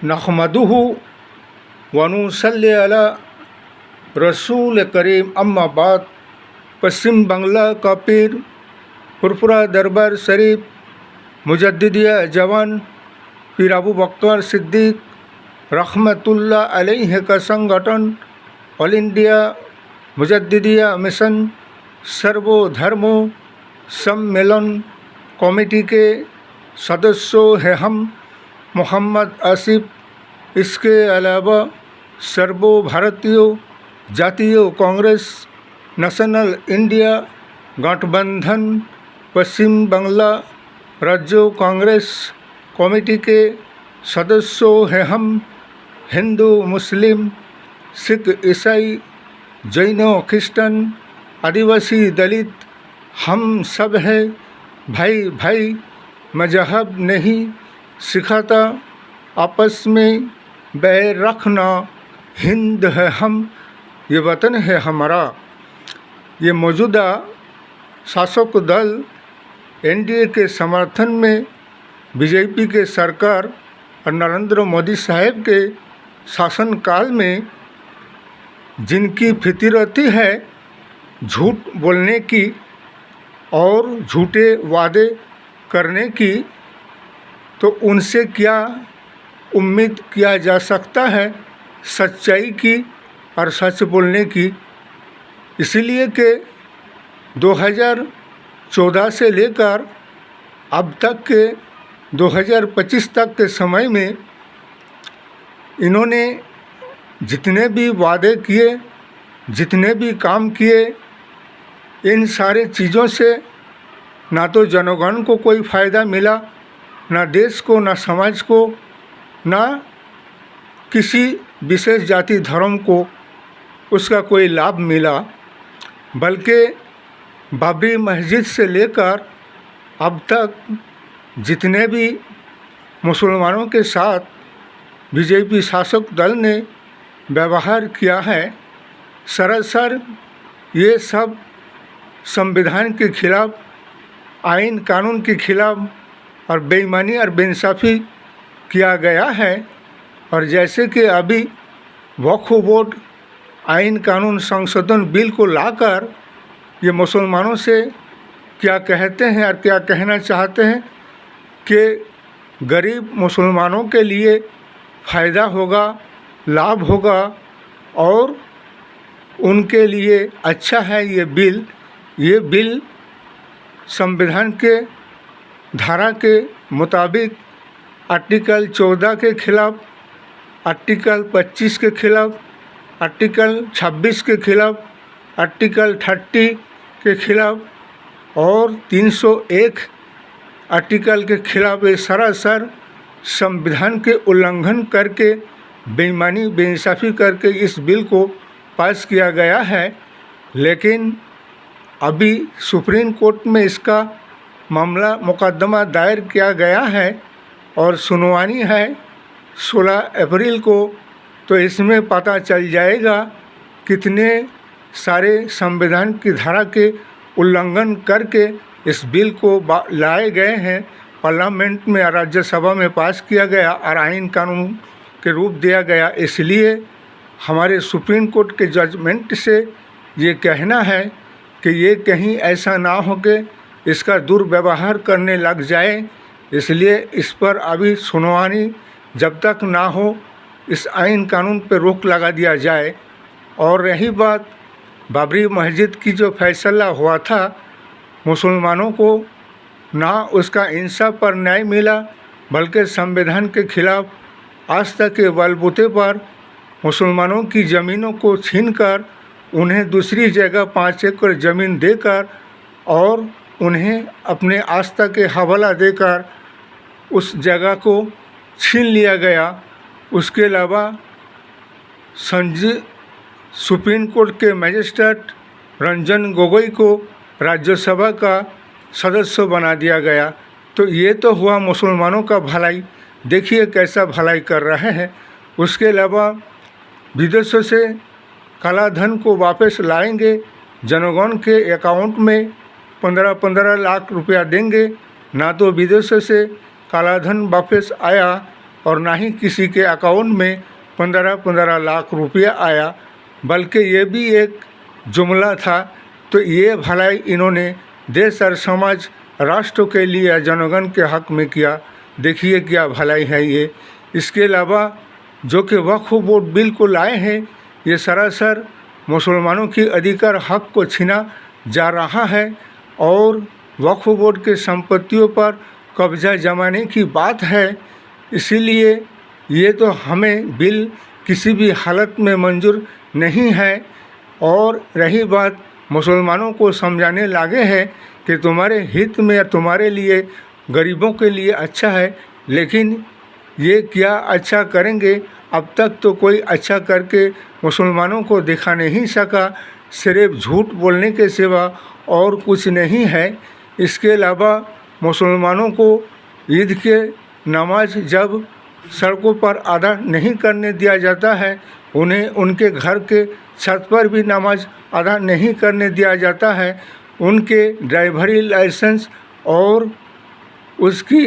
नहमदुहु व नुसल्ली अला रसूल करीम अम्मा बाद। पश्चिम बांग्ला का पीर फुरफुरा दरबार शरीफ मुजद्दिदिया जवान पीर अबू बकर सिद्दीक रहमतुल्लाह अलैह का संगठन ऑल इंडिया मुजद्दिदिया मिशन सर्वधर्मों सम्मेलन कमेटी के सदस्यों हैं हम मोहम्मद आसिफ। इसके अलावा सर्वो भारतीय जातीय कांग्रेस नेशनल इंडिया गठबंधन पश्चिम बांग्ला राज्य कांग्रेस कमेटी के सदस्यों हैं हम हिंदू मुस्लिम सिख ईसाई जैन क्रिश्चन आदिवासी दलित हम सब हैं भाई भाई। मजहब नहीं सिखाता आपस में बैर रखना, हिंद है हम, ये वतन है हमारा। ये मौजूदा शासक दल एनडीए के समर्थन में बीजेपी के सरकार और नरेंद्र मोदी साहब के शासनकाल में जिनकी फितरती है झूठ बोलने की और झूठे वादे करने की, तो उनसे क्या उम्मीद किया जा सकता है सच्चाई की और सच बोलने की। इसलिए कि 2014 से लेकर अब तक के 2025 तक के समय में इन्होंने जितने भी वादे किए, जितने भी काम किए, इन सारे चीज़ों से ना तो जनगण को कोई फ़ायदा मिला, ना देश को, ना समाज को, ना किसी विशेष जाति धर्म को उसका कोई लाभ मिला। बल्कि बाबरी मस्जिद से लेकर अब तक जितने भी मुसलमानों के साथ बीजेपी शासक दल ने व्यवहार किया है, सरासर ये सब संविधान के खिलाफ, आइन कानून के खिलाफ और बेईमानी और बेइंसाफ़ी किया गया है। और जैसे कि अभी वक्फ बोर्ड आइन कानून संशोधन बिल को लाकर ये मुसलमानों से क्या कहते हैं और क्या कहना चाहते हैं कि गरीब मुसलमानों के लिए फ़ायदा होगा, लाभ होगा और उनके लिए अच्छा है ये बिल संविधान के धारा के मुताबिक आर्टिकल 14 के खिलाफ, आर्टिकल 25 के खिलाफ, आर्टिकल 26 के खिलाफ, आर्टिकल 30 के खिलाफ और 301 आर्टिकल के खिलाफ ये सरासर संविधान के उल्लंघन करके, बेईमानी बेइंसाफ़ी करके इस बिल को पास किया गया है। लेकिन अभी सुप्रीम कोर्ट में इसका मामला मुकदमा दायर किया गया है और सुनवाई है 16 अप्रैल को। तो इसमें पता चल जाएगा कितने सारे संविधान की धारा के उल्लंघन करके इस बिल को लाए गए हैं, पार्लियामेंट में, राज्यसभा में पास किया गया और आइन कानून के रूप दिया गया। इसलिए हमारे सुप्रीम कोर्ट के जजमेंट से ये कहना है कि ये कहीं ऐसा ना हो कि इसका दुर्व्यवहार करने लग जाए। इसलिए इस पर अभी सुनवाई जब तक ना हो इस आइन कानून पर रोक लगा दिया जाए। और रही बात बाबरी मस्जिद की जो फैसला हुआ था, मुसलमानों को ना उसका इंसाफ पर न्याय मिला, बल्कि संविधान के खिलाफ आस्था के बलबूते पर मुसलमानों की ज़मीनों को छीनकर उन्हें दूसरी जगह 5 एकड़ ज़मीन देकर और उन्हें अपने आस्था के हवाला देकर उस जगह को छीन लिया गया। उसके अलावा सुप्रीम कोर्ट के मजिस्ट्रेट रंजन गोगोई को राज्यसभा का सदस्य बना दिया गया। तो ये तो हुआ मुसलमानों का भलाई, देखिए कैसा भलाई कर रहे हैं। उसके अलावा विदेशों से काला धन को वापस लाएंगे, जनगण के अकाउंट में 15-15 लाख रुपया देंगे। ना तो विदेशों से काला धन वापस आया और ना ही किसी के अकाउंट में 15-15 लाख रुपया आया, बल्कि ये भी एक जुमला था। तो ये भलाई इन्होंने देश और समाज राष्ट्र के लिए जनगण के हक में किया। देखिए क्या भलाई है ये। इसके अलावा जो कि वक्फ बोर्ड बिल को लाए हैं, ये सरासर मुसलमानों की अधिकार हक को छीना जा रहा है और वक्फ बोर्ड के संपत्तियों पर कब्जा जमाने की बात है। इसीलिए ये तो हमें बिल किसी भी हालत में मंजूर नहीं है। और रही बात मुसलमानों को समझाने लागे है कि तुम्हारे हित में या तुम्हारे लिए गरीबों के लिए अच्छा है, लेकिन ये क्या अच्छा करेंगे। अब तक तो कोई अच्छा करके मुसलमानों को दिखा नहीं सका, सिर्फ झूठ बोलने के सिवा और कुछ नहीं है। इसके अलावा मुसलमानों को ईद के नमाज जब सड़कों पर अदा नहीं करने दिया जाता है, उन्हें उनके घर के छत पर भी नमाज अदा नहीं करने दिया जाता है। उनके ड्राइवरी लाइसेंस और उसकी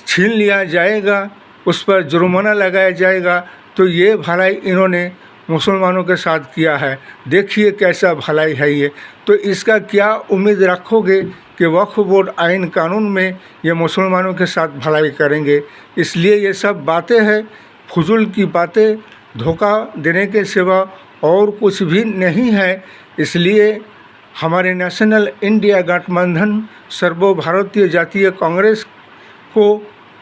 छीन लिया जाएगा, उस पर जुर्माना लगाया जाएगा। तो ये भलाई इन्होंने मुसलमानों के साथ किया है। देखिए कैसा भलाई है ये। तो इसका क्या उम्मीद रखोगे कि वक्फ बोर्ड आइन कानून में ये मुसलमानों के साथ भलाई करेंगे। इसलिए ये सब बातें हैं, फजूल की बातें, धोखा देने के सिवा और कुछ भी नहीं है। इसलिए हमारे नेशनल इंडिया गठबंधन सर्वभारतीय जातीय कांग्रेस को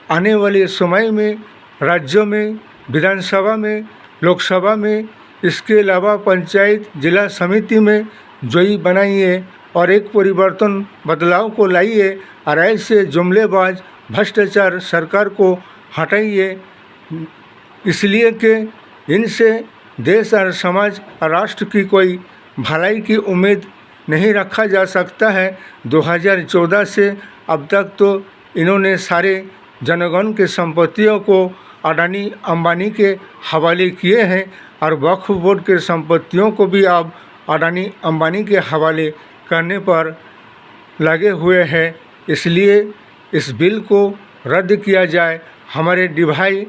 आने वाले समय में राज्यों में, विधानसभा में, लोकसभा में, इसके अलावा पंचायत जिला समिति में जोई बनाइए और एक परिवर्तन बदलाव को लाइए और ऐसे जुमलेबाज भ्रष्टाचार सरकार को हटाइए। इसलिए कि इनसे देश और समाज और राष्ट्र की कोई भलाई की उम्मीद नहीं रखा जा सकता है। 2014 से अब तक तो इन्होंने सारे जनगण के संपत्तियों को अडानी अंबानी के हवाले किए हैं और वक्फ बोर्ड के संपत्तियों को भी अब अडानी अंबानी के हवाले करने पर लगे हुए हैं। इसलिए इस बिल को रद्द किया जाए। हमारे भाई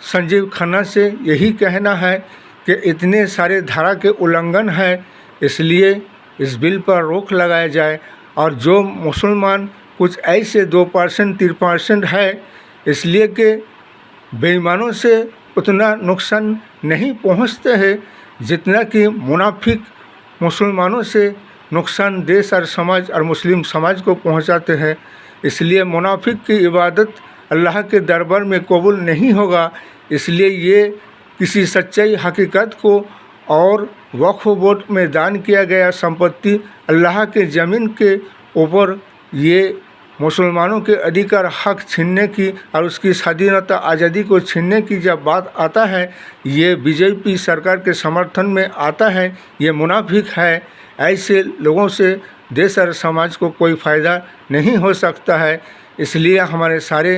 संजीव खन्ना से यही कहना है कि इतने सारे धारा के उल्लंघन है, इसलिए इस बिल पर रोक लगाया जाए। और जो मुसलमान कुछ ऐसे 2% 3% है, इसलिए कि बेईमानों से उतना नुकसान नहीं पहुंचते हैं जितना कि मुनाफिक मुसलमानों से नुकसान देश और समाज और मुस्लिम समाज को पहुंचाते हैं। इसलिए मुनाफिक की इबादत अल्लाह के दरबार में कबूल नहीं होगा। इसलिए ये किसी सच्चाई हकीकत को और वक्फ बोर्ड में दान किया गया संपत्ति अल्लाह के ज़मीन के ऊपर ये मुसलमानों के अधिकार हक छीनने की और उसकी स्वाधीनता आज़ादी को छीनने की जब बात आता है, ये बीजेपी सरकार के समर्थन में आता है, ये मुनाफिक है। ऐसे लोगों से देश और समाज को कोई फ़ायदा नहीं हो सकता है। इसलिए हमारे सारे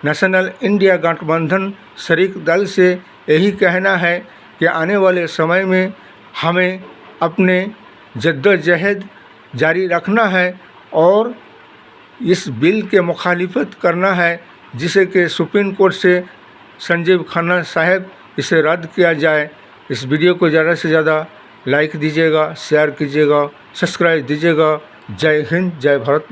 नेशनल इंडिया गठबंधन शरीक दल से यही कहना है कि आने वाले समय में हमें अपने जद्दोजहद जारी रखना है और इस बिल के मुखालिफत करना है, जिसे कि सुप्रीम कोर्ट से संजीव खन्ना साहब इसे रद्द किया जाए। इस वीडियो को ज़्यादा से ज़्यादा लाइक दीजिएगा, शेयर कीजिएगा, सब्सक्राइब दीजिएगा। जय हिंद, जय भारत।